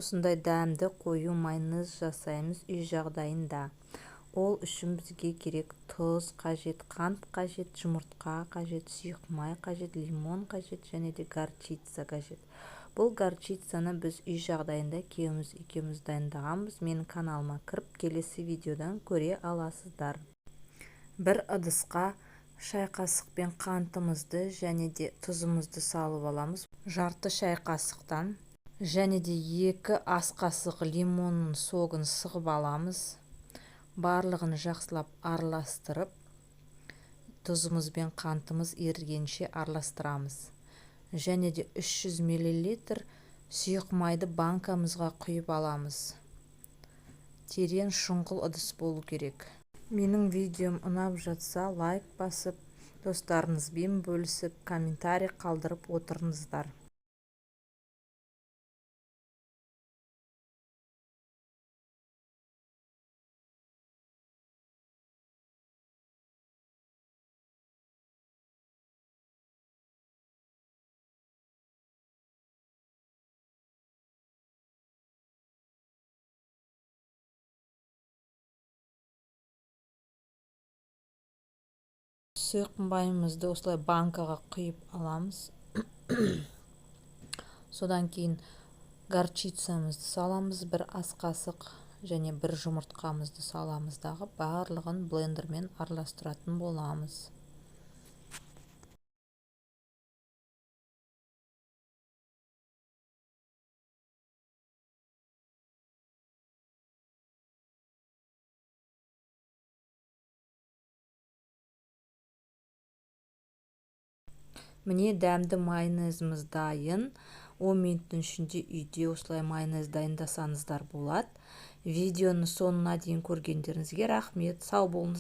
Осындай дәмді қою майонез жасаймыз үй жағдайында. Ол үшін бізге керек тұз қажет, қант қажет, жұмыртқа қажет, сұйық май қажет, лимон қажет және де горчица қажет. Бұл горчицаны біз үй жағдайында екеуміз дайындағанбыз. Менің каналыма кіріп келесі видеодан көре аласыздар. Бір ыдысқа шай қасықпен қантымызды және де тұзымызды салып аламыз. Жарты шай қасықтан және де 2 ас қасық лимонның согын сығып аламыз. Барлығын жақсылап араластырып, тұзымыз бен қантымыз ерігенше араластырамыз. Және де 300 мл сұйық майды банкамызға құйып аламыз. Терең шұңғыл ыдыс болу керек. Менің видеом ұнап жатса, лайк басып, достарыңызбен бөлісіп, комментарий қалдырып отырыңыздар. Сұйық майымызды осылай банкаға құйып аламыз. Содан кейін горчицамызды саламыз, 1 ас қасық және 1 жұмыртқамызды саламыз дағы барлығын блендермен араластыратын боламыз. Міне дәмді майонезіміз дайын. 10 минуттың ішінде үйде осылай майонез дайындасаңыздар болады. Видеоны соңына дейін көргендеріңізге рахмет. Сау болыңыз.